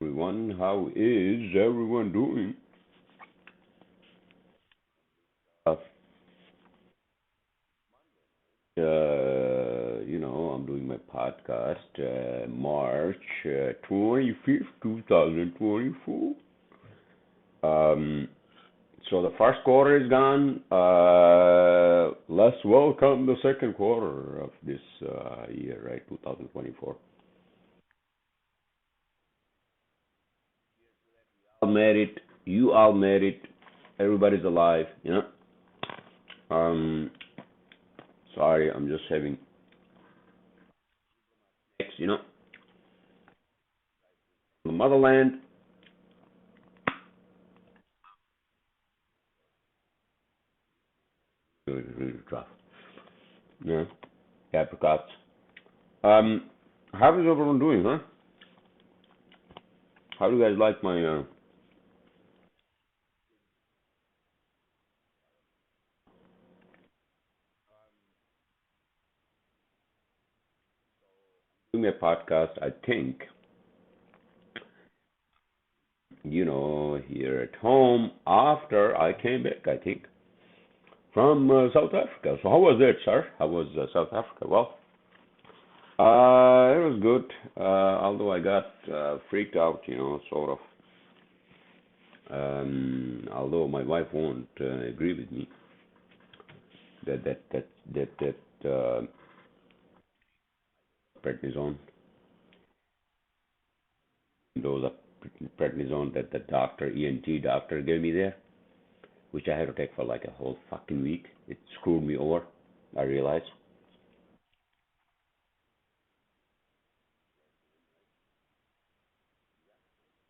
Everyone, how is everyone doing? Uh, I'm doing my podcast March 25th, 2024. Um, so the first quarter is gone. Let's welcome the second quarter of this year, right? 2024. All made it. You all made it. Everybody's alive. Um, Sorry, I'm just having sex. The motherland. Really, really tough. Yeah, apricots. How is everyone doing, huh? How do you guys like my doing a podcast? I think here at home after I came back. I think from South Africa. So how was it, sir? How was South Africa? Well, it was good. Although I got freaked out, sort of. Although my wife won't agree with me that prednisone, those are prednisone that the doctor, ENT doctor, gave me there, which I had to take for like a whole fucking week. It screwed me over. I realized.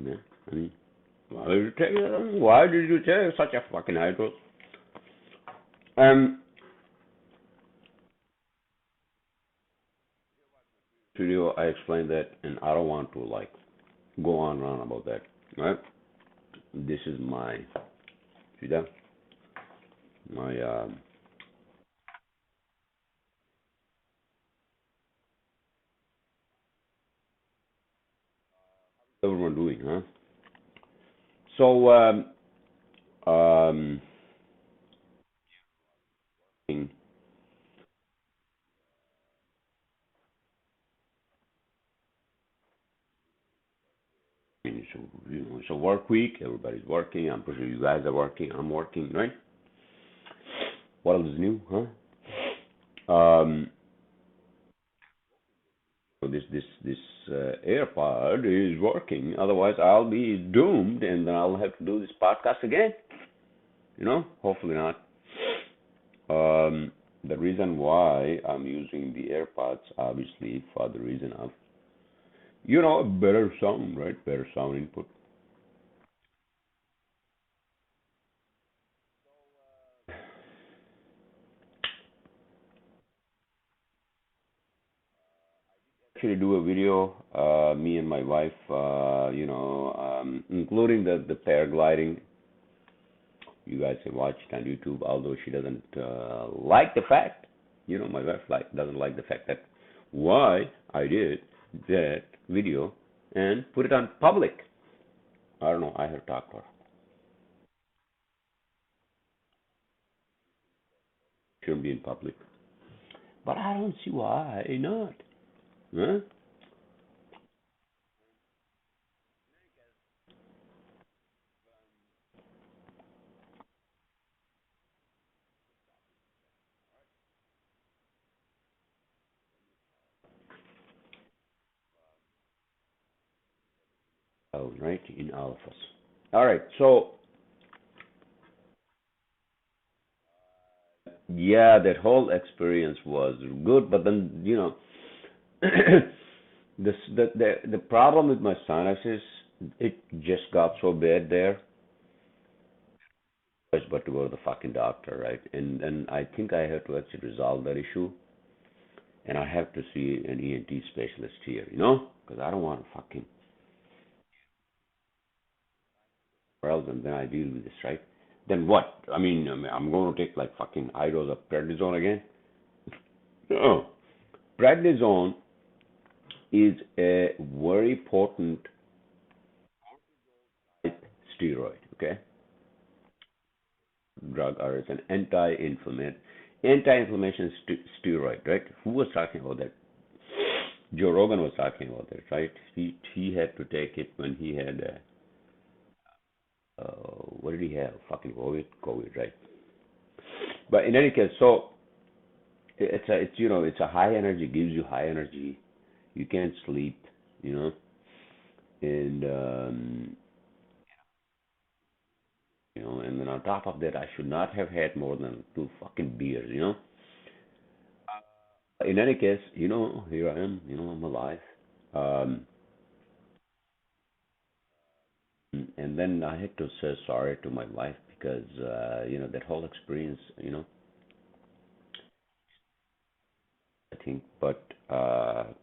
Yeah, I mean, why did you take such a fucking high dose? Um, Studio, I explained that, and I don't want to like go on and on about that. Right? This is my, see that? My everyone doing, huh? So um, so it's a work week. Everybody's working. I'm pretty sure you guys are working. I'm working, right? What else is new, huh? So this AirPod is working. Otherwise, I'll be doomed, and then I'll have to do this podcast again. Hopefully not. The reason why I'm using the AirPods, obviously, for the reason of better sound, right? Better sound input. Actually, do a video, me and my wife, including the paragliding. You guys can watch it on YouTube, although she doesn't like the fact, my wife doesn't like the fact that why I did that video and put it on public. I don't know. I have to talk to her. Shouldn't be in public, but I don't see why not. Huh? Oh, right in all of us. All right. So yeah, that whole experience was good, but then the problem with my sinuses, it just got so bad there. But to go to the fucking doctor, right? And I think I have to actually resolve that issue, and I have to see an ENT specialist here, because I don't want to fucking else, and then I deal with this, right? Then what? I'm going to take like fucking high dose of prednisone again? No. Prednisone is a very potent steroid. Okay, drug or it's an anti-inflammation steroid, right? Who was talking about that? Joe Rogan was talking about that, right? He had to take it when he had what did he have? Fucking COVID, right? But in any case, so it's a high energy, gives you high energy. You can't sleep, you know, and and then on top of that, I should not have had more than two fucking beers, you know. In any case, here I am, I'm alive. Um, and then I had to say sorry to my wife because that whole experience, I think, but I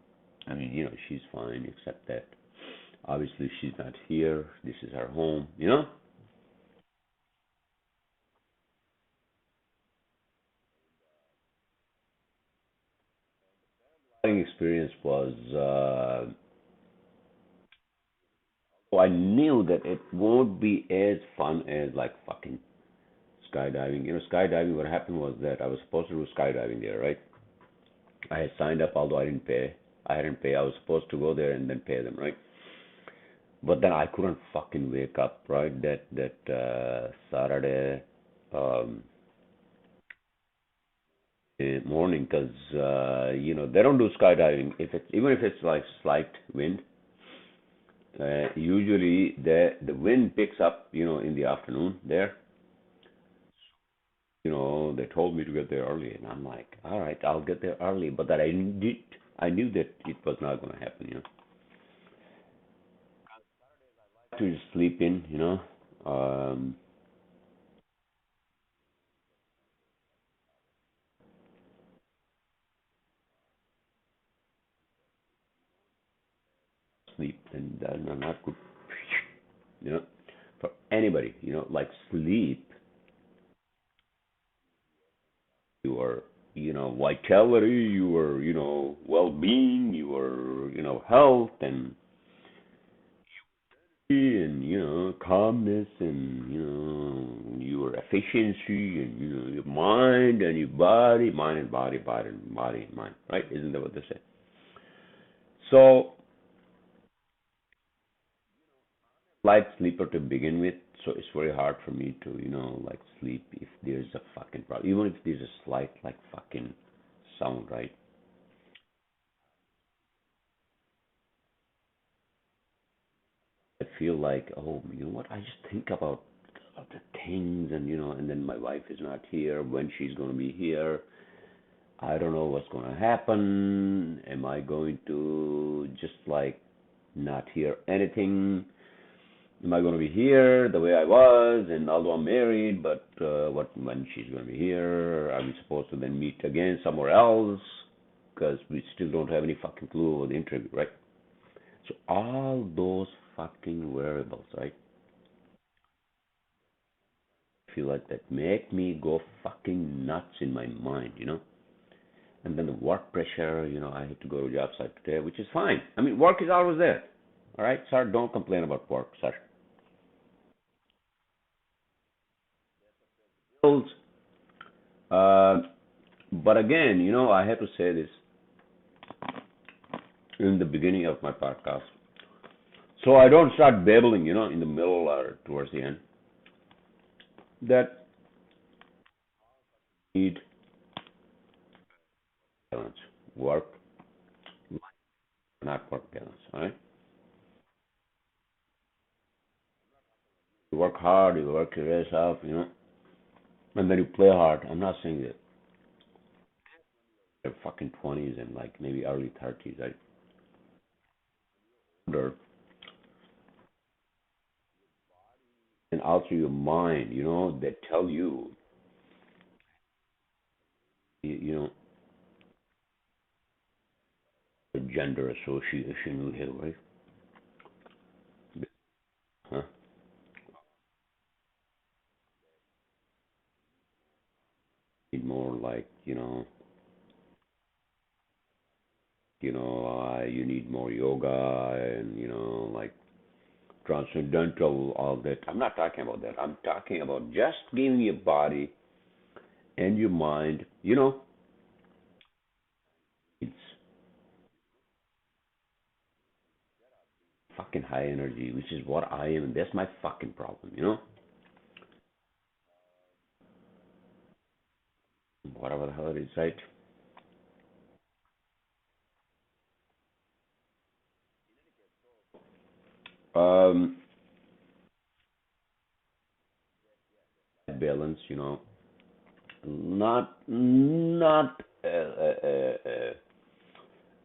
mean, she's fine, except that obviously she's not here. This is her home, you know. Experience was, oh, I knew that it won't be as fun as like fucking skydiving. Skydiving. What happened was that I was supposed to do skydiving there, right? I had signed up, although I didn't pay. I hadn't paid. I was supposed to go there and then pay them, right? But then I couldn't fucking wake up, right? That Saturday um, morning, because they don't do skydiving if it's even if it's like slight wind. Usually the wind picks up, in the afternoon there. They told me to get there early, and I'm like, all right, I'll get there early. But that I knew that it was not going to happen. To just sleep in, sleep, and not good, you know, for anybody, like sleep, your, vitality, your, well-being, your, health, and calmness, and your efficiency, and your mind and your body, mind and body, body and mind, right? Isn't that what they say? So light sleeper to begin with, so it's very hard for me to, like sleep if there's a fucking problem, even if there's a slight like fucking sound, right? I feel like, oh, you know what? I just think about the things, and and then my wife is not here. When she's gonna be here, I don't know what's gonna happen. Am I going to just like not hear anything? Am I going to be here the way I was? And although I'm married, but what when she's going to be here? Are we supposed to then meet again somewhere else? Because we still don't have any fucking clue about the interview, right? So all those fucking variables, right? Feel like that make me go fucking nuts in my mind, And then the work pressure, I had to go to job site today, which is fine. I mean, work is always there. All right, sir, don't complain about work, sir. Bills. Uh, but again, I have to say this in the beginning of my podcast, so I don't start babbling, in the middle or towards the end. That need balance, work, not work balance. All right, you work hard, you work your ass off, and then you play hard. I'm not saying that they're fucking 20s and like maybe early 30s, right? Older, and also your mind, that tell you, you know, the gender association we have, right? Huh? Need more like, you need more yoga and like transcendental, all that. I'm not talking about that. I'm talking about just giving your body and your mind, it's fucking high energy, which is what I am, and that's my fucking problem. Whatever the hell it is, right? Um, balance, not a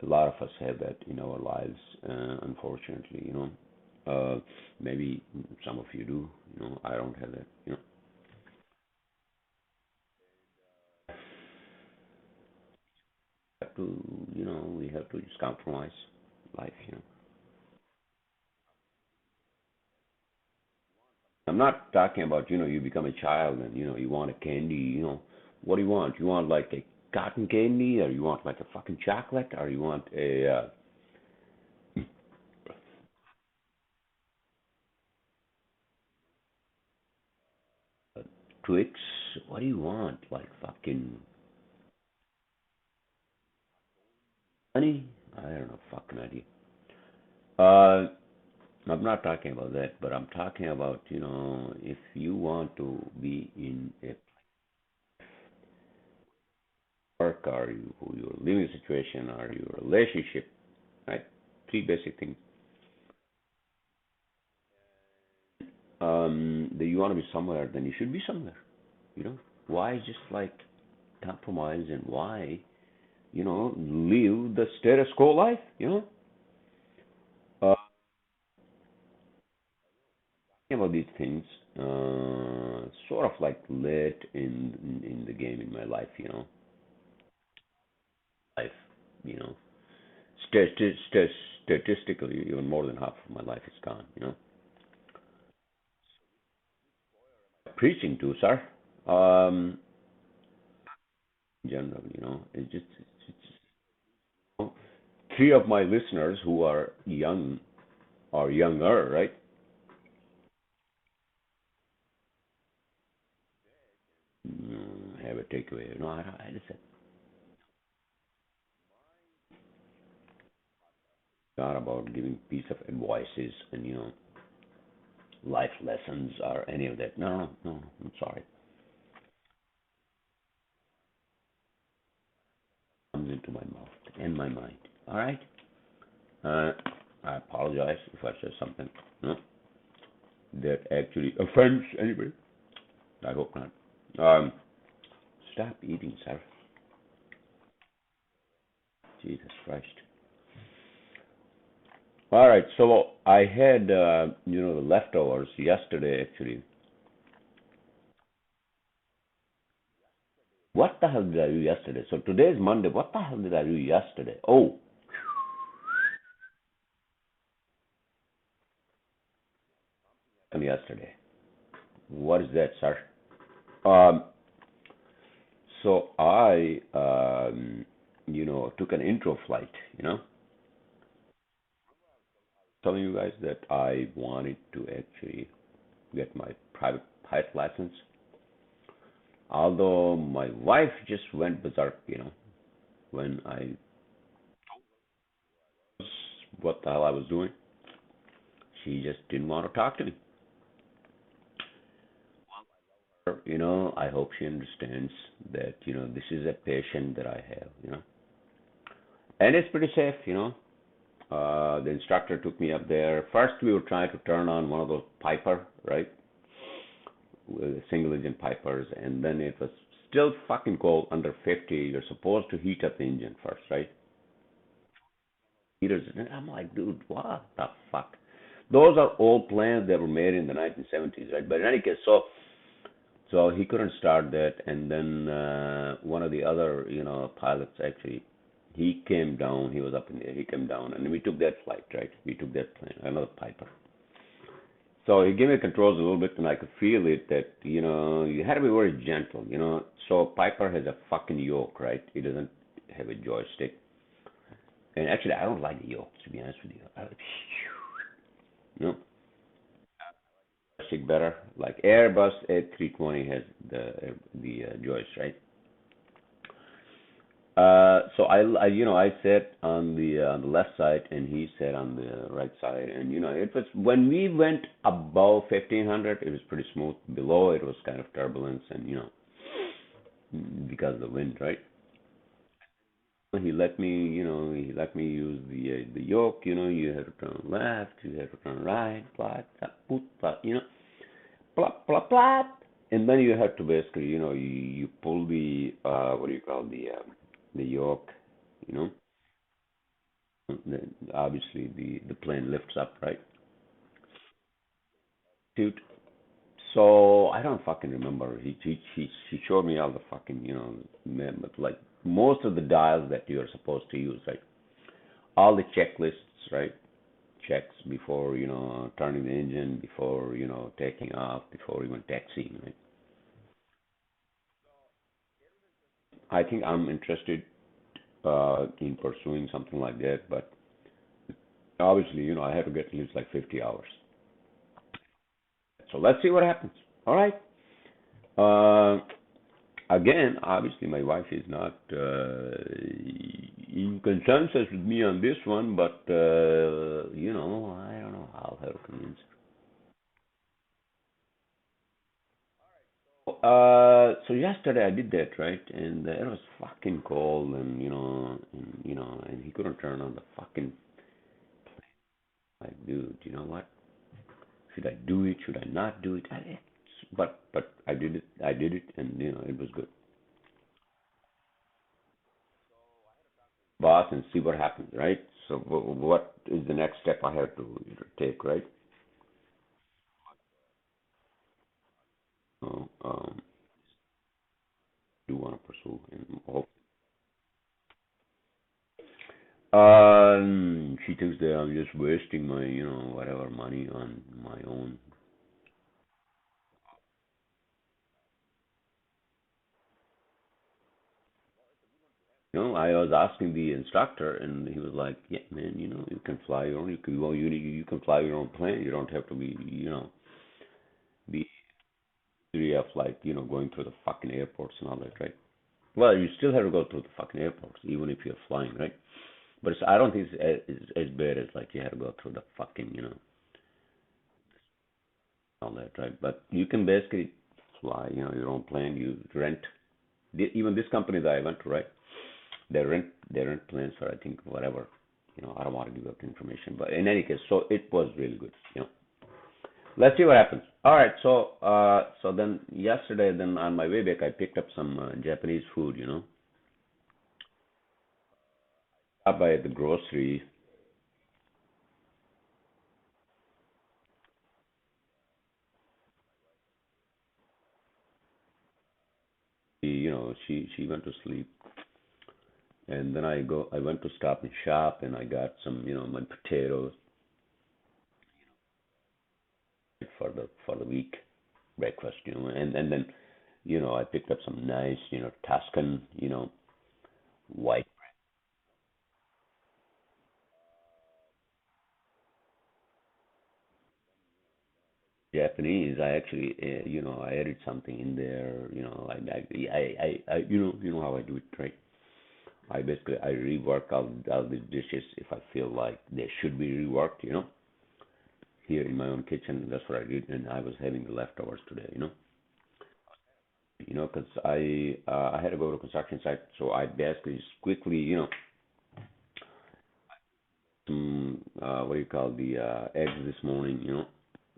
lot of us have that in our lives, unfortunately. Uh, Maybe some of you do. I don't have that. Have to, we have to just compromise life. I'm not talking about, you become a child and, you want a candy. What do you want? You want like a cotton candy, or you want like a fucking chocolate, or you want Twix? What do you want? Like fucking honey? I don't know, fucking idea. Uh, I'm not talking about that, but I'm talking about, if you want to be in a work, or your living situation, or your relationship, right? Three basic things. That you want to be somewhere, then you should be somewhere. Why just like compromise, and why, live the status quo life? Uh, about these things, sort of like late in the game in my life, you know, stati- statistically, even more than half of my life is gone. Preaching to, sir. Um, in general, it's three of my listeners who are young or younger, right? Have a takeaway. No, I just said not about giving piece of advices and life lessons or any of that. No, no, I'm sorry. Comes into my mouth and my mind. All right. Uh, I apologize if I said something that actually offends anybody. I hope not. Um, Stop eating, sir. Jesus Christ. All right. So I had the leftovers yesterday actually. What the hell did I do yesterday? So today is Monday. What the hell did I do yesterday? Oh, yesterday. What is that, sir? Um, so I, took an intro flight. Telling you guys that I wanted to actually get my private pilot license. Although my wife just went berserk, when I was what the hell I was doing. She just didn't want to talk to me. I hope she understands that, this is a patient that I have. And it's pretty safe. The instructor took me up there. First, we were trying to turn on one of those Piper, right? With single engine Pipers, and then it was still fucking cold, under 50. You're supposed to heat up the engine first, right? Heaters, and I'm like, dude, what the fuck? Those are old plans that were made in the 1970s, right? But in any case, so he couldn't start that, and then one of the other, pilots actually, he came down. He was up in the air. He came down, and we took that flight, right? We took that plane, another Piper. So he gave me controls a little bit, and I could feel it that you had to be very gentle. So Piper has a fucking yoke, right? It doesn't have a joystick, and actually I don't like the yoke, to be honest with you. You know, stick better. Like Airbus A320 has the joist, right? So I sat on the left side and he sat on the right side, and it was when we went above 1500, it was pretty smooth. Below it was kind of turbulence, and because of the wind, right? He let me use the yoke. You had to turn left, you had to turn right, blah, blah, blah, blah, blah, blah, blah. And then you have to basically, you pull the what do you call the yoke, you know. Obviously the plane lifts up, right? Dude, so I don't fucking remember. He showed me all the fucking, but like most of the dials that you're supposed to use, right? All the checklists, right? Checks before, turning the engine, before, taking off, before even taxiing, right? I think I'm interested in pursuing something like that, but obviously, I have to get at least like 50 hours. So let's see what happens. All right. Uh, Again, obviously, my wife is not in consensus with me on this one, but I don't know how I'll convince her. So yesterday I did that, right? And it was fucking cold, and and he couldn't turn on the fucking. Like, dude, you know what? Should I do it? Should I not do it? But I did it. I did it, and it was good. Boss, and see what happens, right? So what is the next step I have to take, right? Do want to pursue and hope. She thinks that I'm just wasting my, whatever money on my own. I was asking the instructor, and he was like, "Yeah, man, you can fly your own. You can well, you can fly your own plane. You don't have to be, the area of like, going through the fucking airports and all that, right? Well, you still have to go through the fucking airports, even if you're flying, right? But I don't think it's as bad as like you have to go through the fucking, all that, right? But you can basically fly, your own plane. You rent. Even this company that I went to, right? They rent planes for I think whatever. I don't want to give up information, but in any case, so it was really good. Let's see what happens. All right. So then yesterday, then on my way back, I picked up some Japanese food. Up by the grocery. She went to sleep, and then I went to Stop and Shop, and I got some, my potatoes for the week breakfast, and then I picked up some nice, Tuscan, white Japanese. I actually, I added something in there, you know how I do it, right? I rework all the dishes if I feel like they should be reworked, here in my own kitchen. That's what I did, and I was having the leftovers today, because I had to go to a construction site, so I basically just quickly, some what do you call the eggs this morning,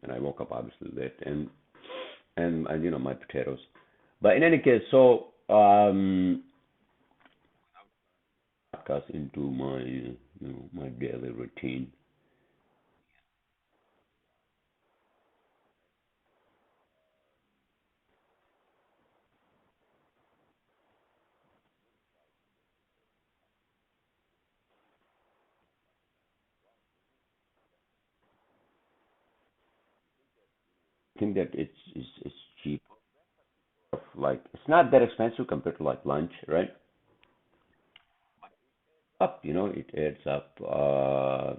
and I woke up obviously late, and my potatoes. But in any case, so got into my my daily routine. I think that it's cheap. Like it's not that expensive compared to like lunch, right? It adds up. But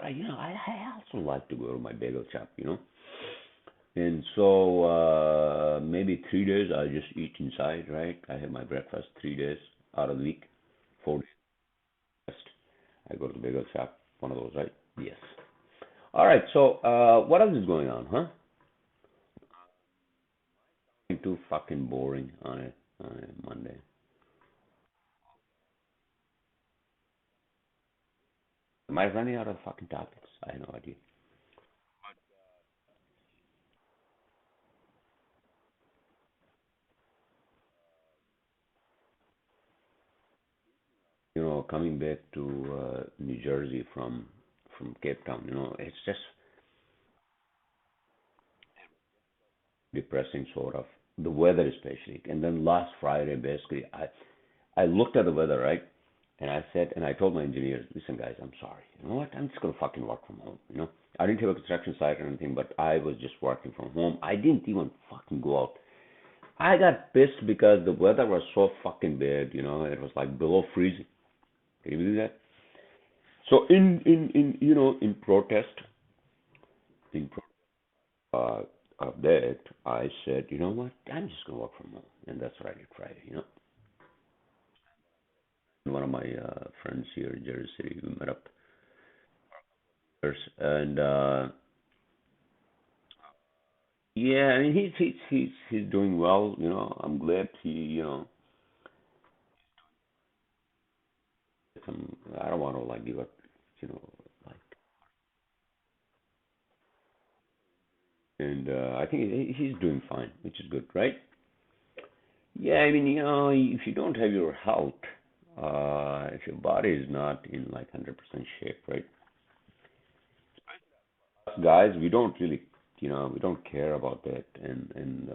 I also like to go to my bagel shop. And so maybe 3 days I'll just eat inside, right? I have my breakfast 3 days out of the week. 4 days rest. I go to the bagel shop, one of those, right? Yes. All right. So what else is going on, huh? Too fucking boring on a Monday. Am I running out of fucking topics? I have no idea. Coming back to New Jersey from Cape Town, it's just depressing, sort of. The weather, especially. And then last Friday, basically, I looked at the weather, right? And I said, and I told my engineers, listen, guys, I'm sorry. You know what? I'm just gonna fucking work from home. I didn't have a construction site or anything, but I was just working from home. I didn't even fucking go out. I got pissed because the weather was so fucking bad. It was like below freezing. Can you believe that? So in protest, in of that, I said, you know what? I'm just gonna work from home, and that's what I did Friday. One of my friends here in Jersey City, we met up, and yeah, I mean he's doing well. I'm glad some, I don't want to like give up, you know, like, and I think he's doing fine, which is good, right? Yeah, I mean, if you don't have your health, if your body is not in like 100% shape, right? Us guys, we don't really, we don't care about that, and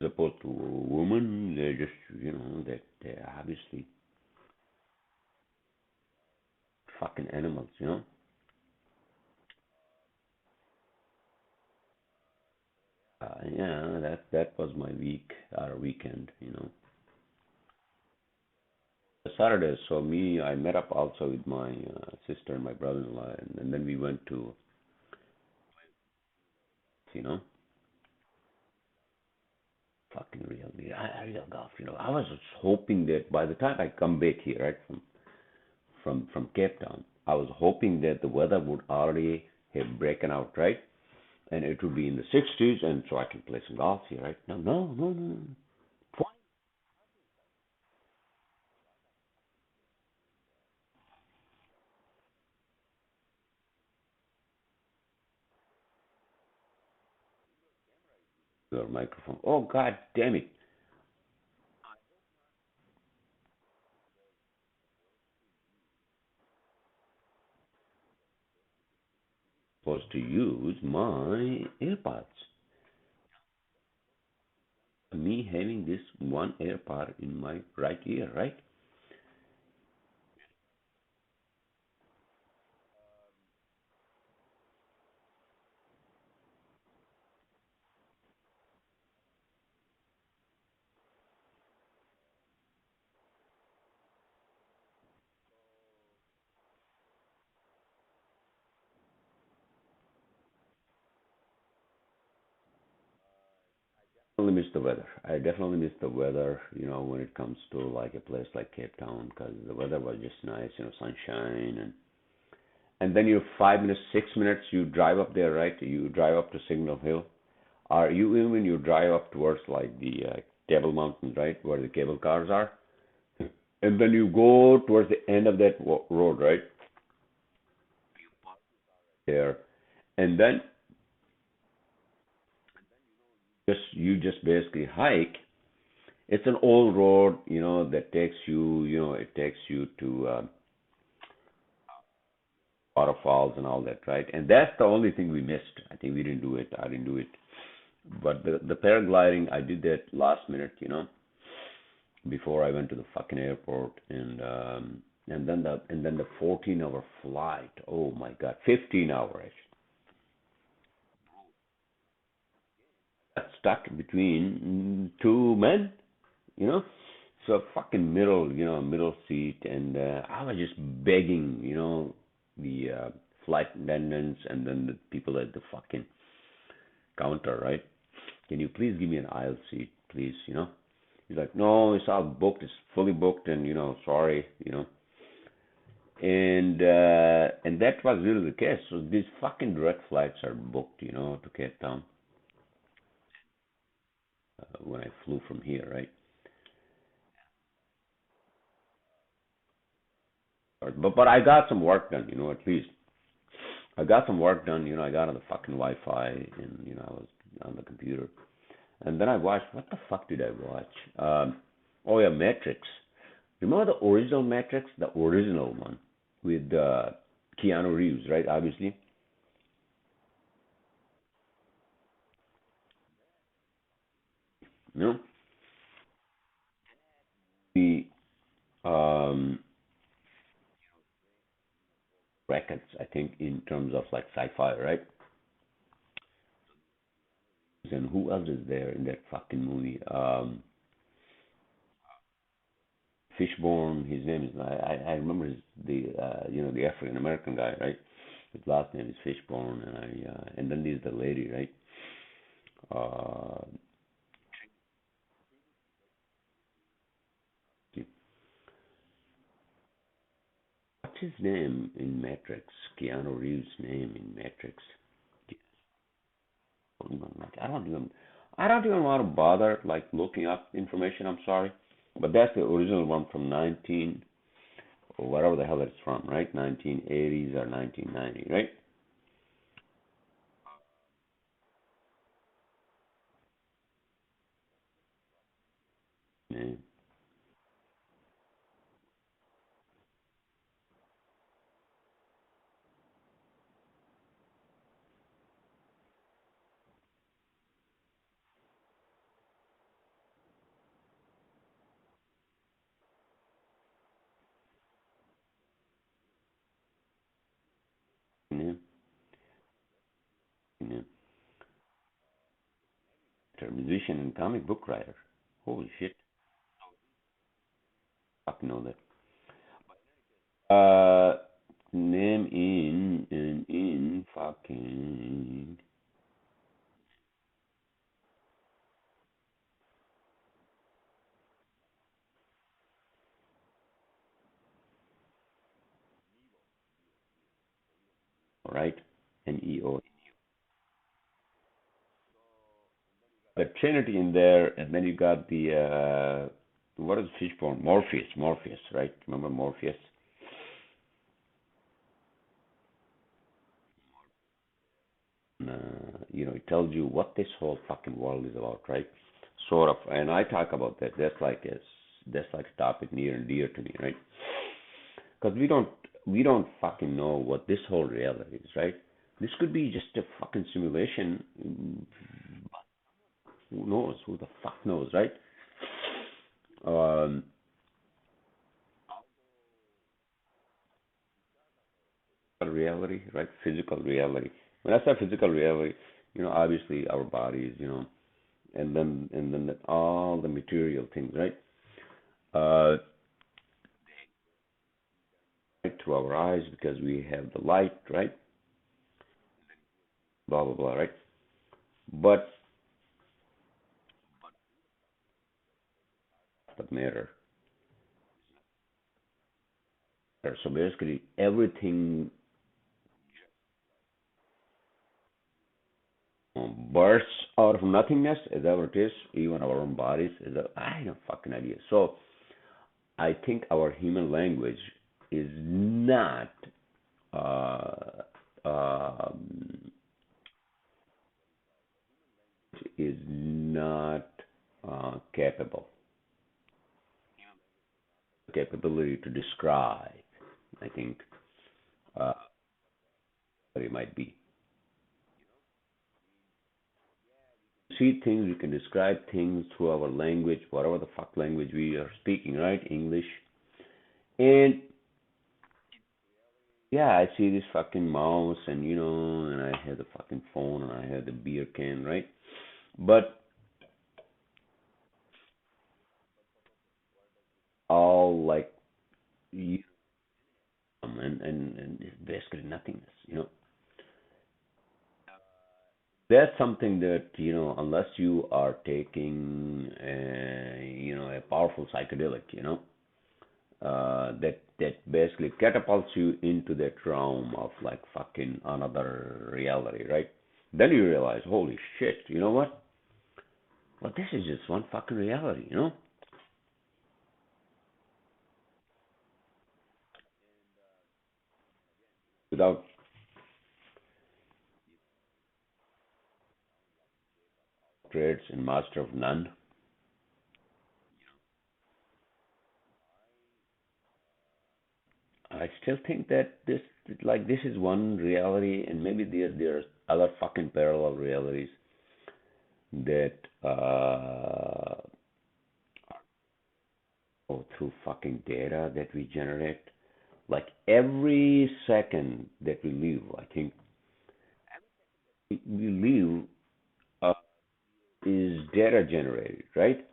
as opposed to women, they're just, that they're obviously fucking animals, Yeah, that was my week, our weekend. Saturday, so I met up also with my sister and my brother-in-law, and then we went to, you know, fucking real golf. I was just hoping that by the time I come back here, right, from Cape Town, I was hoping that the weather would already have broken out, right, and it would be in the 60s, and so I can play some golf here, right? No, no, no, no. Your microphone. Oh God damn it! Supposed to use my AirPods. Me having this one AirPod in my right ear, right? Definitely miss the weather. I definitely miss the weather, when it comes to like a place like Cape Town, because the weather was just nice, sunshine, and then you 5 minutes, 6 minutes, you drive up there, right? You drive up to Signal Hill, or you even you drive up towards like the Table Mountain, right, where the cable cars are, and then you go towards the end of that road, right there, and then you just basically hike. It's an old road, that takes you, it takes you to waterfalls and all that, right? And that's the only thing we missed. I think we didn't do it. I didn't do it. But the paragliding, I did that last minute, before I went to the fucking airport, and then the 14-hour flight. Oh my God, 15 hours. Got stuck between two men, you know. So fucking middle seat, and I was just begging, the flight attendants and then the people at the fucking counter, right? Can you please give me an aisle seat, please? He's like, no, it's all booked, it's fully booked, and sorry, and that was really the case. So these fucking direct flights are booked, to Cape Town when I flew from here, right? But I got some work done, at least I got some work done. I got on the fucking Wi-Fi and I was on the computer, and then I watched. What the fuck did I watch? Oh yeah, Matrix. Remember the original Matrix, the original one with Keanu Reeves, right? Obviously, you know the um, records. I think in terms of like sci-fi, right? And who else is there in that fucking movie? Fishborn. His name is I remember the African American guy, right? His last name is Fishborn, and then there's the lady, right? Uh, what's his name in Matrix? Keanu Reeves' name in Matrix. I don't even want to bother like looking up information. I'm sorry, but that's the original one from 19 or whatever the hell it's from, right? 1980s or 1990, right? Yeah, yeah, yeah. A musician and comic book writer. Holy shit, fuck know that. Name in fucking right? Neo. The Trinity in there, and then you got the what is Fishbone? Morpheus, right? Remember Morpheus? It tells you what this whole fucking world is about, right? Sort of, and I talk about that. That's like a topic near and dear to me, right? Because we don't fucking know what this whole reality is, right? This could be just a fucking simulation. Who knows? Who the fuck knows, right? Um, reality, right? Physical reality. When I say physical reality, obviously our bodies, and then all the material things, right? Right through our eyes because we have the light, right? Blah blah blah, right? But the matter. So basically, everything bursts out of nothingness. Is that what it is? Even our own bodies. Is that I have no fucking idea. So I think our human language is not uh, um, is not capable capability to describe. I think uh, what it might be. See things, we can describe things through our language, whatever the fuck language we are speaking, right? English. And yeah, I see this fucking mouse, and I have the fucking phone, and I have the beer can, right? But all like and it's basically nothingness. That's something that unless you are taking a powerful psychedelic, that basically catapults you into that realm of like fucking another reality, right? Then you realize, holy shit, you know what? Well, this is just one fucking reality. Without traits and master of none, I still think that this is one reality, and maybe there's other fucking parallel realities that go through fucking data that we generate. Like every second that we live, I think we live uh, is data generated, right?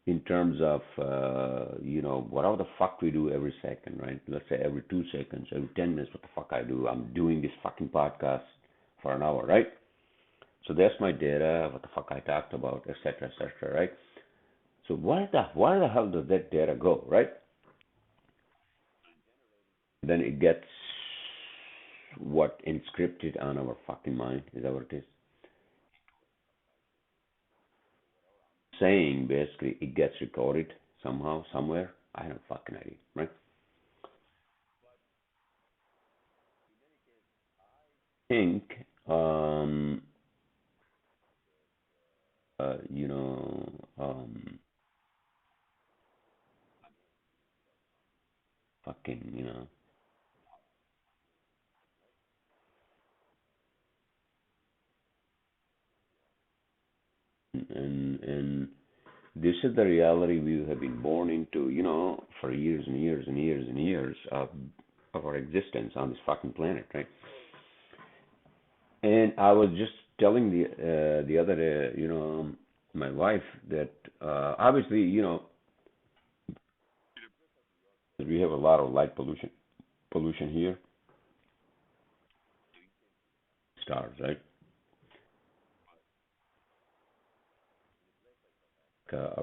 In terms of whatever the fuck we do every second, right? Let's say every 2 seconds, every 10 minutes, what the fuck I do? I'm doing this fucking podcast for an hour, right? So that's my data, what the fuck I talked about, etc., right? So where the hell does that data go, right? Then it gets what inscripted on our fucking mind. Is that what it is? Saying basically it gets recorded somehow, somewhere. I have a fucking idea, right? Think, um, uh, you know, um, fucking, and this is the reality we have been born into, for years and years and years and years of our existence on this fucking planet, right? And I was just telling the other day, my wife that obviously, we have a lot of light pollution here, stars, right?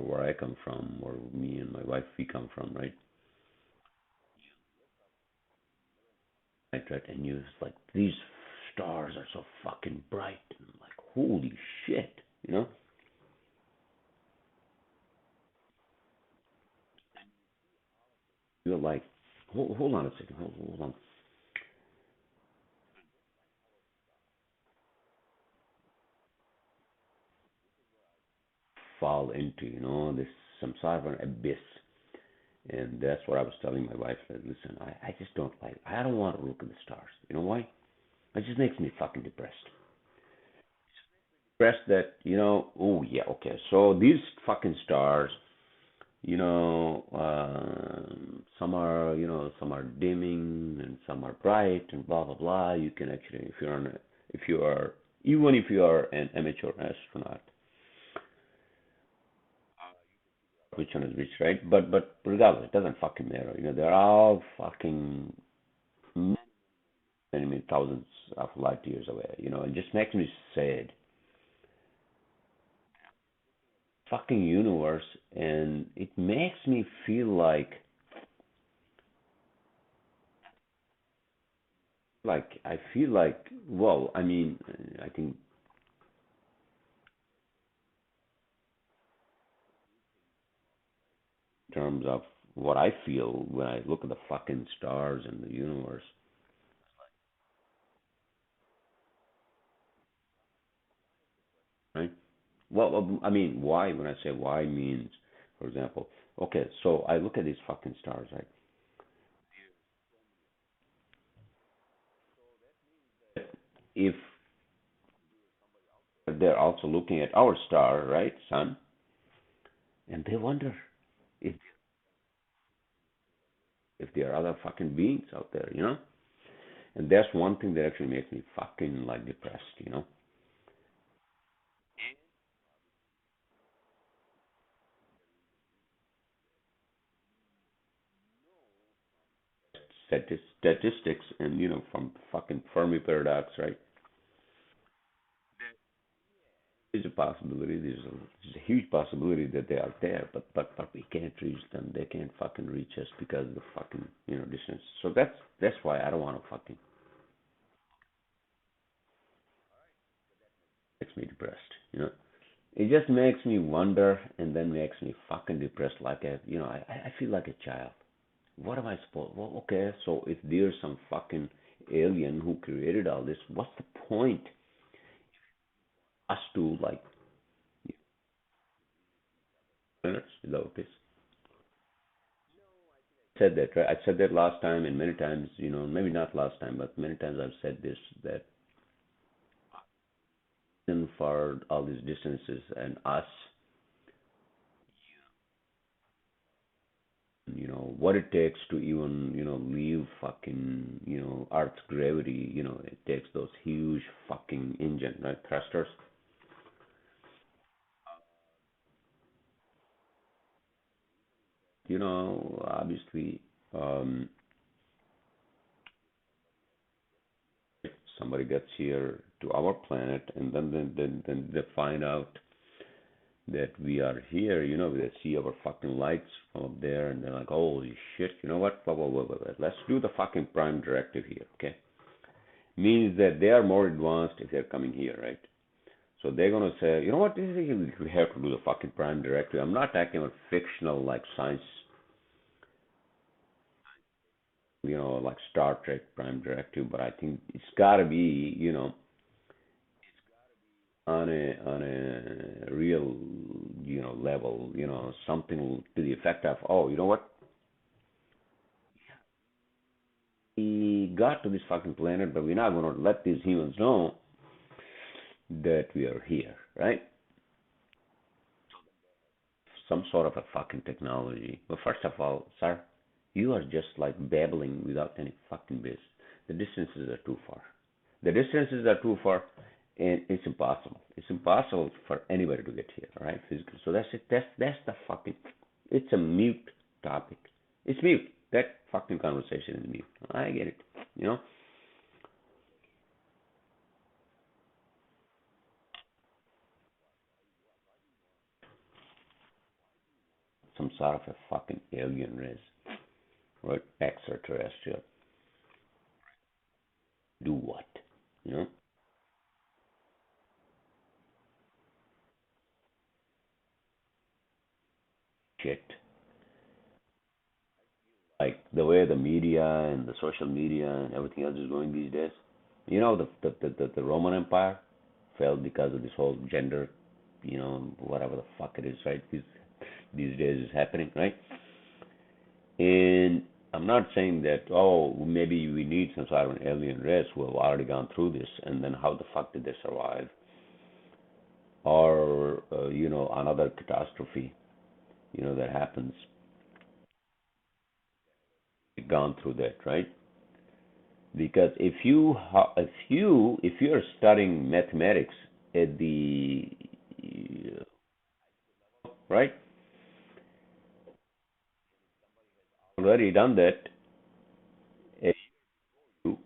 Where I come from, where me and my wife we come from, right? Right, and you like these stars are so fucking bright, and I'm like, holy shit, you know? You're like, hold on a second, hold on, fall into, this some sort of an abyss. And that's what I was telling my wife. That, listen, I just don't like. I don't want to look at the stars. You know why? It just makes me fucking depressed. Depressed that Oh yeah, okay. So these fucking stars, some are dimming and some are bright and blah blah blah. You can actually, if you are, even if you are an amateur astronaut, which one is which, right? But regardless, it doesn't fucking matter. They're all fucking many thousands of light years away. It just makes me sad. Fucking universe, and it makes me feel like I feel like, well, I mean, I think in terms of what I feel when I look at the fucking stars and the universe, right? Well, I mean, why? When I say why means, for example, okay, so I look at these fucking stars, right? If they're also looking at our star, right, sun, and they wonder if there are other fucking beings out there. And that's one thing that actually makes me fucking like depressed. statistics and from fucking Fermi paradox, right? There's a possibility. There's a huge possibility that they are there, but we can't reach them. They can't fucking reach us because of the fucking distance. So that's why I don't want to fucking. Makes me depressed. It just makes me wonder, and then makes me fucking depressed. Like I feel like a child. What am I supposed? Well, okay, so if there's some fucking alien who created all this, what's the point? Us to like minutes? Is that okay? Said that, right? I said that last time, and many times, maybe not last time, but many times I've said this that for all these distances and us, what it takes to even, leave fucking, Earth's gravity, it takes those huge fucking engine, right? Thrusters. Obviously, um, if somebody gets here to our planet and then they find out that we are here, they see our fucking lights from up there and they're like, holy shit, you know what? Whoa, whoa, whoa, whoa, whoa. Let's do the fucking prime directive here, okay? Means that they are more advanced if they're coming here, right? So they're gonna say, you know what? We have to do the fucking prime directive. I'm not talking about fictional like science, like Star Trek prime directive, but I think it's gotta be, on a real, level, something to the effect of, oh, you know what? We got to this fucking planet, but we're not gonna let these humans know that we are here, right? Some sort of a fucking technology. But first of all, sir, you are just like babbling without any fucking base. The distances are too far. The distances are too far, and it's impossible. It's impossible for anybody to get here, right? Physically. So that's it. That's the fucking. It's a mute topic. It's mute. That fucking conversation is mute. I get it. You know, some sort of a fucking alien race, right? Extraterrestrial. Do what? You know, shit. Like the way the media and the social media and everything else is going these days. The Roman Empire fell because of this whole gender, whatever the fuck it is, right? These days is happening, right? And I'm not saying that, oh, maybe we need some sort of an alien race who have already gone through this, and then how the fuck did they survive? Or another catastrophe, that happens, gone through that, right? Because if you're studying mathematics at the right, already done that, eh, you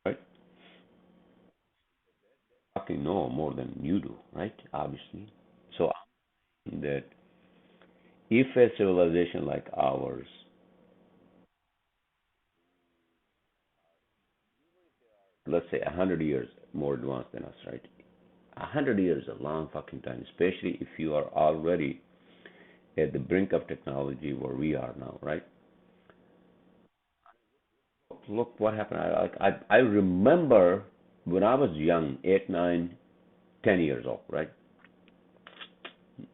right, fucking know more than you do, right? Obviously. So that if a civilization like ours, let's say 100 years more advanced than us, right? 100 years is a long fucking time, especially if you are already at the brink of technology where we are now, right? Look what happened. I remember when I was young, 8, 9, 10 years old, right?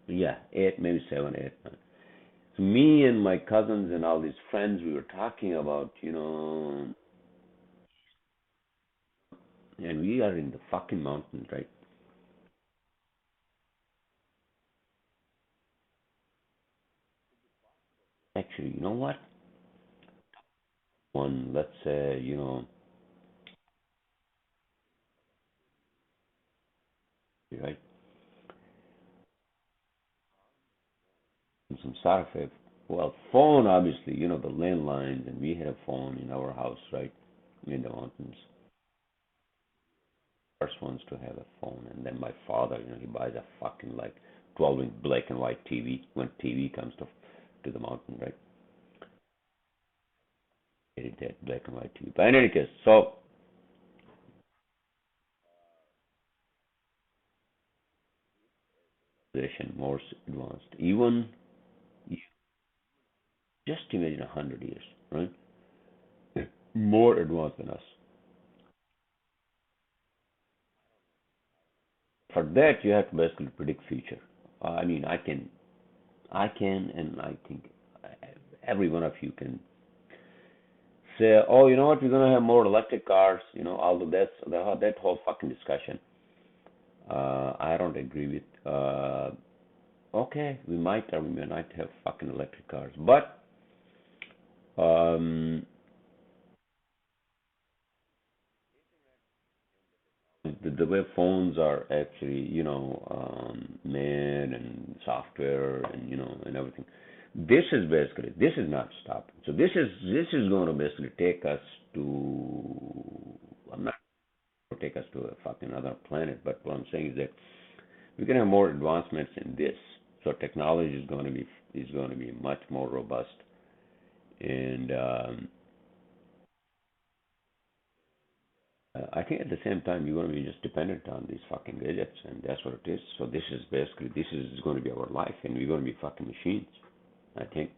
Yeah, eight, maybe seven, eight, nine. So me and my cousins and all these friends, we were talking about, and we are in the fucking mountains, right? Actually, you know what? One, let's say, right, some sort of a Well, phone, obviously, the landlines, and we had a phone in our house, right, in the mountains. First ones to have a phone, and then my father, he buys a fucking like 12-inch black and white TV when TV comes to the mountain, right? It is that black and white TV. But in any case, so civilization more advanced. Even just imagine 100 years, right? More advanced than us. For that, you have to basically predict future. I mean, and I think every one of you can say, oh, you know what, we're gonna have more electric cars. Although that whole fucking discussion, I don't agree with. Okay, we might or we may not have fucking electric cars, but um, the way phones are actually, made and software and and everything. This is not stopping. So this is going to basically take us to. I'm not going to take us to a fucking other planet, but what I'm saying is that we're going to have more advancements in this. So technology is going to be much more robust, and I think at the same time you're going to be just dependent on these fucking gadgets, and that's what it is. So this is going to be our life, and we're going to be fucking machines. I think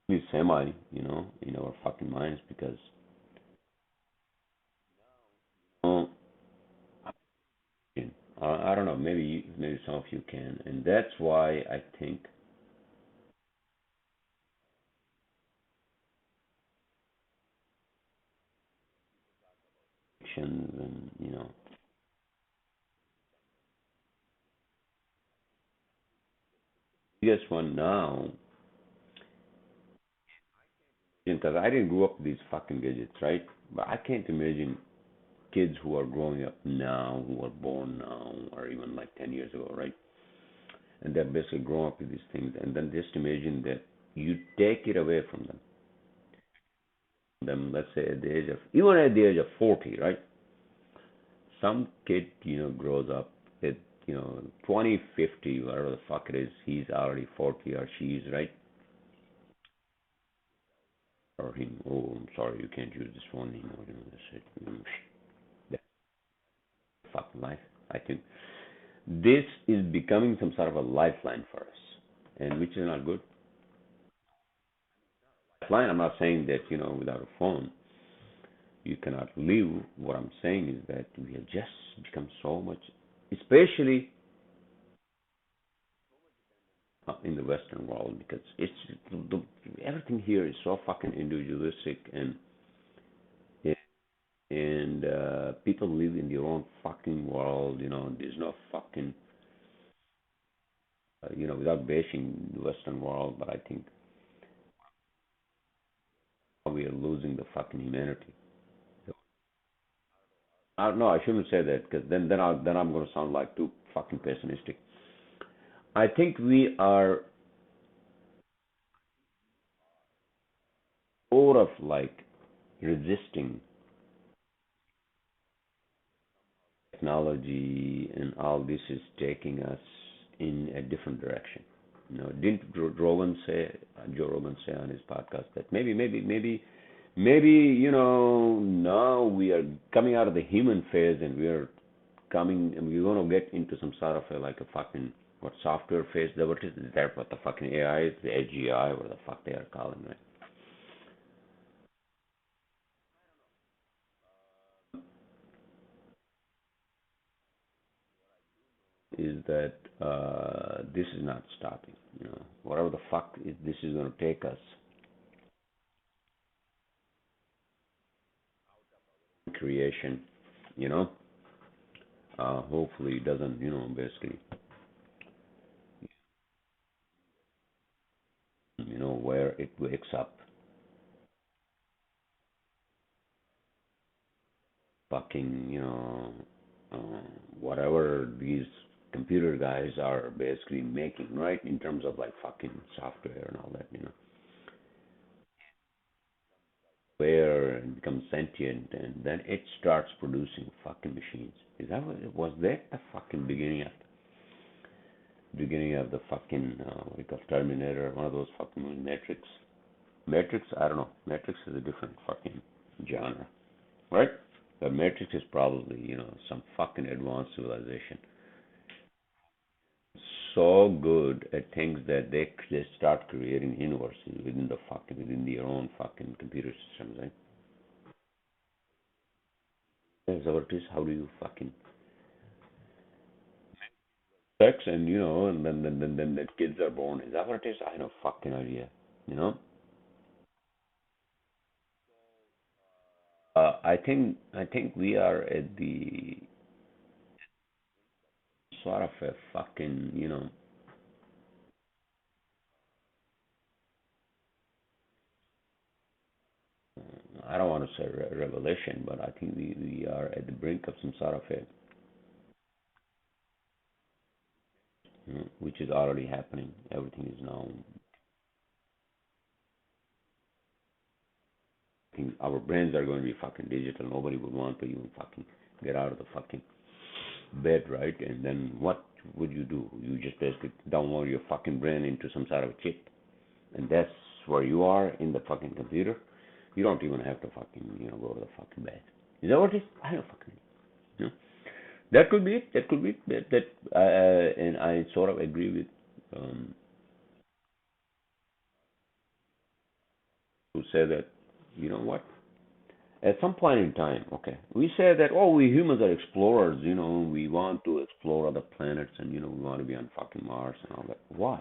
we semi, in our fucking minds because um, I don't know, maybe some of you can, and that's why I think actions and biggest one now, because I didn't grow up with these fucking gadgets, right? But I can't imagine kids who are growing up now, who are born now, or even like 10 years ago, right? And they're basically growing up with these things, and then just imagine that you take it away from them, let's say at the age of, even at the age of 40, right? Some kid, grows up at, 20, 50, whatever the fuck it is, he's already 40 or she's, right? Or him, oh, I'm sorry, you can't use this phone anymore, that's it. That's fucking life. I think this is becoming some sort of a lifeline for us, and which is not good. Lifeline, I'm not saying that, without a phone, you cannot live. What I'm saying is that we have just become so much, especially in the Western world, because the, everything here is so fucking individualistic, and people live in their own fucking world. There's no fucking without bashing the Western world, but I think we are losing the fucking humanity. I don't know. I shouldn't say that because then I'm going to sound like too fucking pessimistic. I think we are sort of like resisting technology, and all this is taking us in a different direction. Didn't Joe Rogan say on his podcast that maybe now we are coming out of the human phase and we're going to get into some sort of like a fucking what software phase. What the fucking AI is, the AGI, what the fuck they are calling it. Is that this is not stopping. Whatever the fuck this is going to take us, creation, you know. Hopefully, it doesn't, basically, where it wakes up, fucking, uh, whatever these. computer guys are basically making, right? In terms of like fucking software and all that, where it becomes sentient and then it starts producing fucking machines. Is that what it was? That the fucking beginning of the fucking what we call Terminator, one of those fucking movies, Matrix. Matrix, I don't know. Matrix is a different fucking genre, right? The Matrix is probably, some fucking advanced civilization. So good at things that they start creating universes within their own fucking computer systems, right? That's what it is. How do you fucking sex and and then the kids are born? Is that what it is? I have no fucking idea. You know. I think we are at the sort of a fucking I don't want to say revelation, but I think we are at the brink of some sort of a which is already happening. Everything is now. I think our brains are going to be fucking digital. Nobody would want to even fucking get out of the fucking bed, right? And then what would you do? You just basically download your fucking brain into some sort of chip, and that's where you are in the fucking computer. You don't even have to fucking go to the fucking bed. Is that what it is? I don't fucking know. That could be it. That could be it. And I sort of agree with who said that. You know what? At some point in time, okay, we say that we humans are explorers. We want to explore other planets, and we want to be on fucking Mars and all that. Why?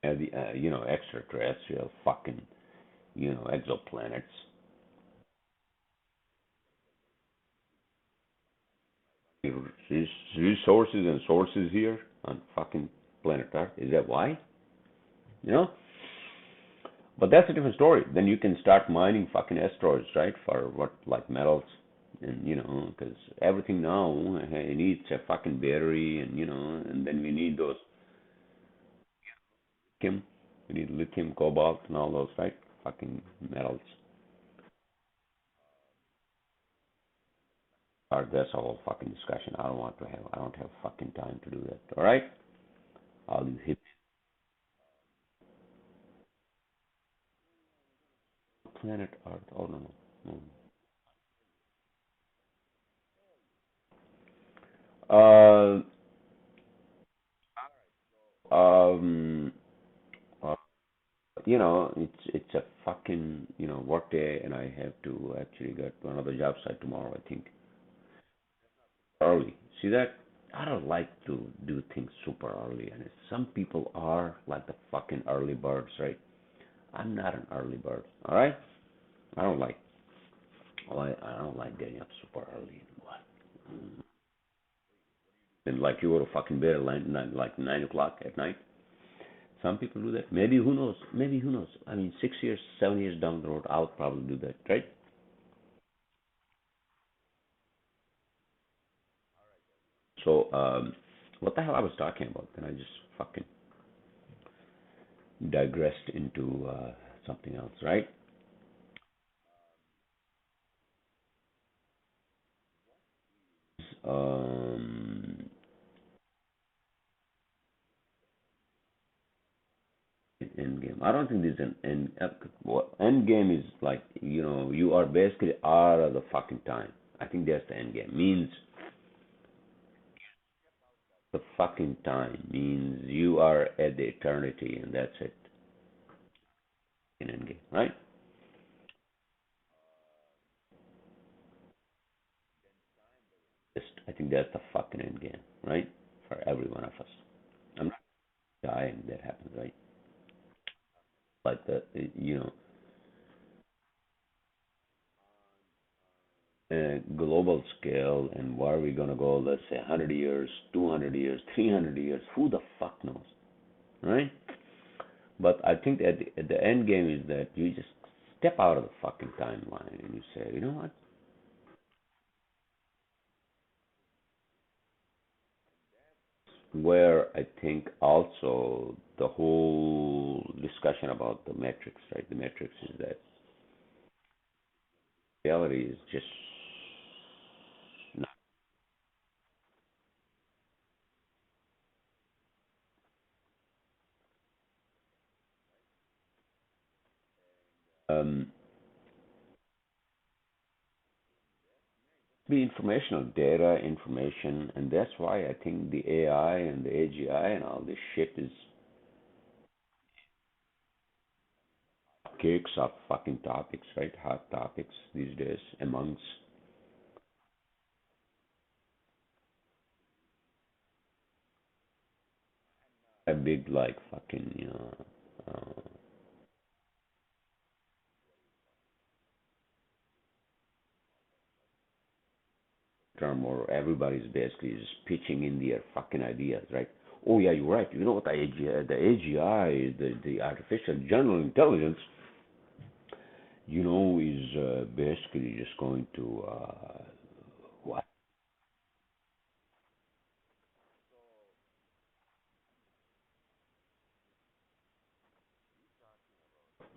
The extraterrestrial fucking exoplanets. Resources and sources here on fucking planet Earth. Is that why? You know? But that's a different story. Then you can start mining fucking asteroids, right? For what, like metals, and because everything now it needs a fucking battery, and then we need those lithium, we need lithium, cobalt, and all those, right? Fucking metals. Or that's a whole fucking discussion. I don't have fucking time to do that. All right? I'll hit planet Earth. Oh no, no. No. Um. Uh, it's a fucking work day, and I have to actually get to another job site tomorrow. I think early. See that? I don't like to do things super early, and some people are like the fucking early birds, right? I'm not an early bird. All right? I don't like. I don't like getting up super early. What? And like you go to fucking bed at like 9 o'clock at night. Some people do that. Maybe who knows? Maybe who knows? I mean, 6 years, 7 years down the road, I'll probably do that, right? So, what the hell I was talking about? Then I just fucking digressed into something else, right? Um, end game. I don't think there's an end. End game is like you are basically out of the fucking time. I think that's the end game. Means the fucking time means you are at the eternity, and that's it in end game, right? I think that's the fucking end game, right? For every one of us. I'm not dying. That happens, right? Like global scale, and where are we gonna go? Let's say 100 years, 200 years, 300 years. Who the fuck knows, right? But I think at the end game is that you just step out of the fucking timeline and you say, you know what? Where I think also the whole discussion about the metrics, right? The metrics is that reality is just not. Um, be informational data information, and that's why I think the AI and the AGI and all this shit is cakes of fucking topics, right? Hot topics these days amongst a big like fucking term or everybody's basically just pitching in their fucking ideas, right? Oh yeah, you're right. You know what the AGI, the artificial general intelligence, is basically just going to what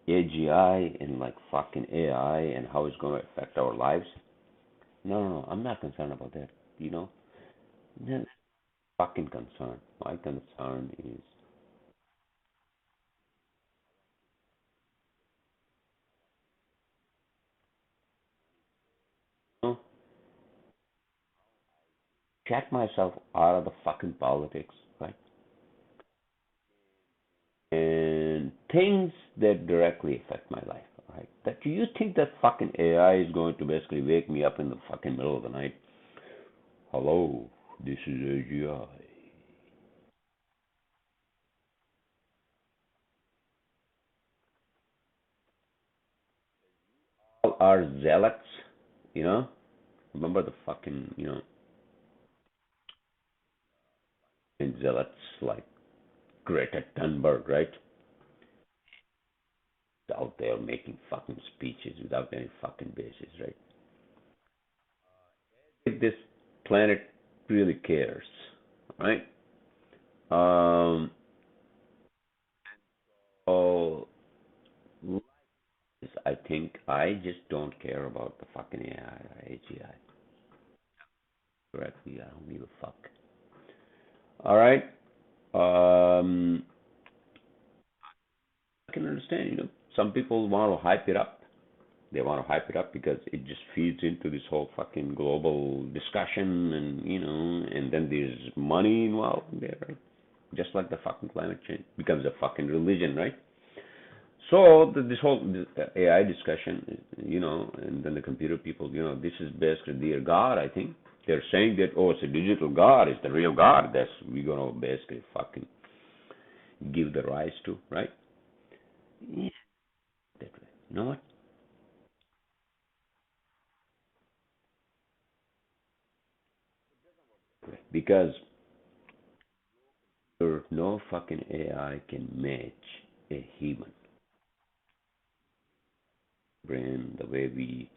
AGI and like fucking AI and how it's going to affect our lives. No, no, no. I'm not concerned about that. You know, that's fucking concern. My concern is, you know, check myself out of the fucking politics, right? And things that directly affect my life, right? That do you think that fucking AI is going to basically wake me up in the fucking middle of the night? Hello, this is AGI. All are zealots, you know? Remember the fucking, and zealots like Greta Thunberg, right? Out there making fucking speeches without any fucking basis, right? If this planet really cares, right? Um, oh, I think I just don't care about the fucking AI or AGI. Correctly, I don't give a fuck. All right. Um, I can understand, some people want to hype it up. They want to hype it up because it just feeds into this whole fucking global discussion, and and then there's money involved there, right? Just like the fucking climate change becomes a fucking religion, right? So this whole AI discussion, and then the computer people, this is basically their God. I think they're saying that, oh, it's a digital God, it's the real God. That's we're gonna basically fucking give the rise to, right? Yeah, that way. You know what? Because there no fucking AI can match a human brain the way we,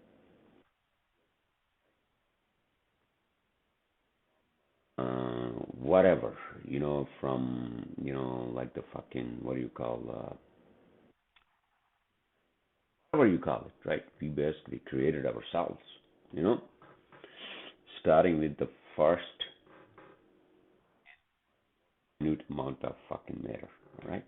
whatever, from like the fucking what do you call whatever you call it, right? We basically created ourselves, you know, starting with the first minute amount of fucking matter, all right?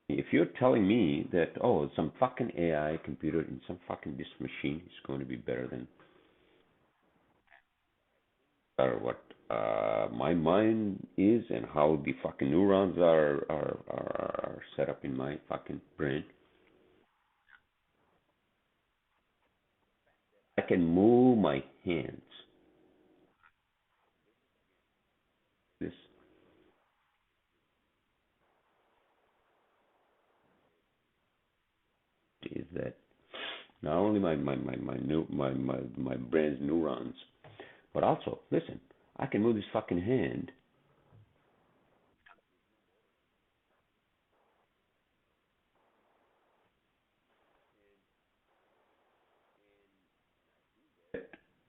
If you're telling me that, oh, some fucking AI computer in some fucking this machine is going to be better than or what my mind is and how the fucking neurons are set up in my fucking brain, I can move my hands. This is that not only my brain's neurons, but also listen, I can move this fucking hand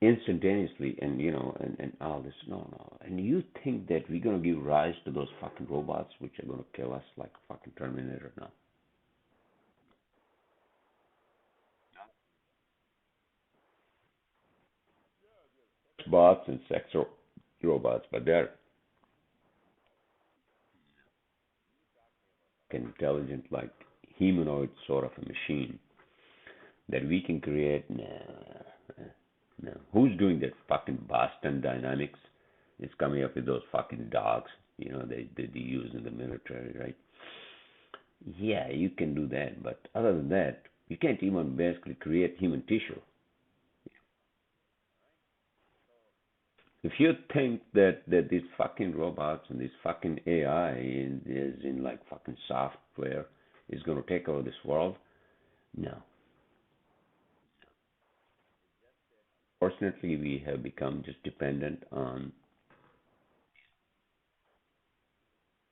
instantaneously, and and all this. No, no. And you think that we're gonna give rise to those fucking robots which are gonna kill us like fucking Terminator? No. Bots and robots, but they're intelligent, like humanoid sort of a machine that we can create. Nah, no. Who's doing that? Fucking Boston Dynamics is coming up with those fucking dogs. They use in the military, right? Yeah, you can do that, but other than that, you can't even basically create human tissue. If you think that these fucking robots and this fucking AI is in like fucking software is going to take over this world, no. Fortunately, we have become just dependent on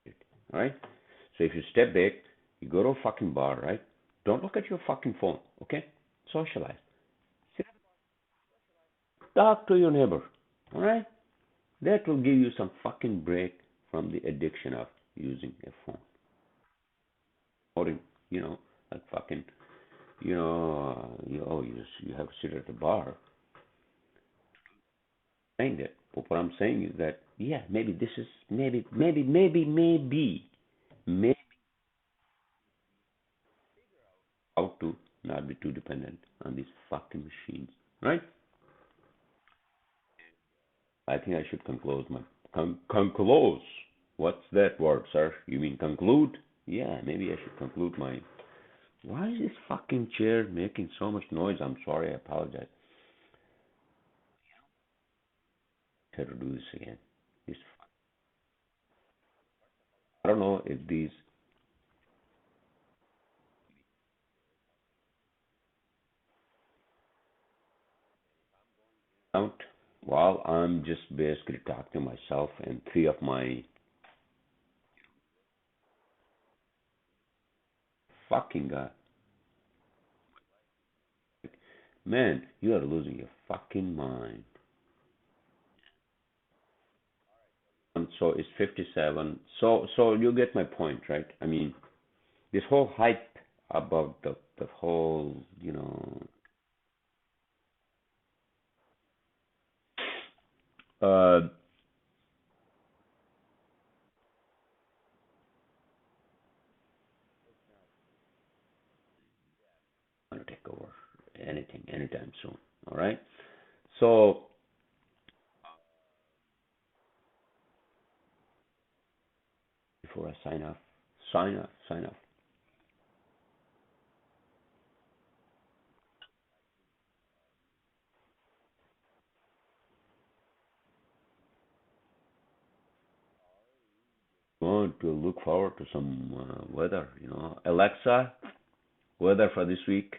it, right? So if you step back, you go to a fucking bar, right? Don't look at your fucking phone, okay? Socialize. Talk to your neighbor, all right? That will give you some fucking break from the addiction of using a phone. Or, like fucking, you have to sit at the bar saying that. But what I'm saying is that, yeah, maybe this is, maybe how to not be too dependent on these fucking machines, right? I think I should conclose. What's that word, sir? You mean conclude? Yeah, maybe I should conclude my. Why is this fucking chair making so much noise? I'm sorry, I apologize. I had to do this again. This, I don't know if these count while I'm just basically talking to myself and three of my fucking god. Man, you are losing your fucking mind. And so it's 57. So you get my point, right? I mean, this whole hype about the whole, I'm gonna take over anything anytime soon. All right. So before I sign off. Want to look forward to some weather. Alexa, weather for this week.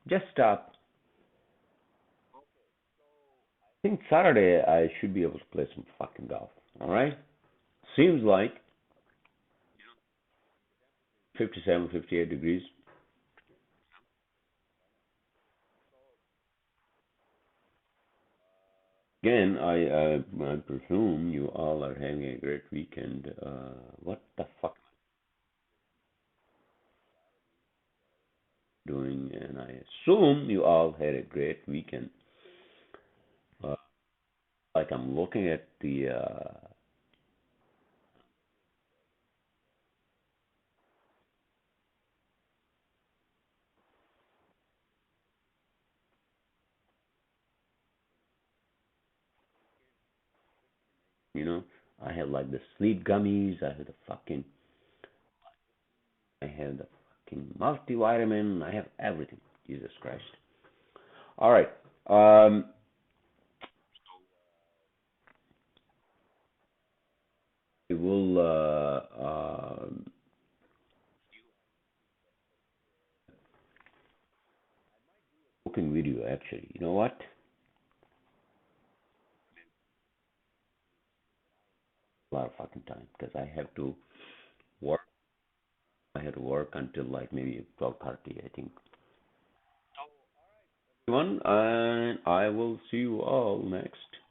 Just stop. I think Saturday I should be able to play some fucking golf. All right. Seems like 57, 58 degrees. Again, I presume you all are having a great weekend. What the fuck am I doing? And I assume you all had a great weekend. Uh, like I'm looking at the, you know, I have like the sleep gummies. I have the fucking, I have the fucking multivitamin. I have everything. Jesus Christ. All right. will cooking video actually. You know what? A lot of fucking time because I have to work. I had to work until like maybe 12:30, I think. One, and I will see you all next.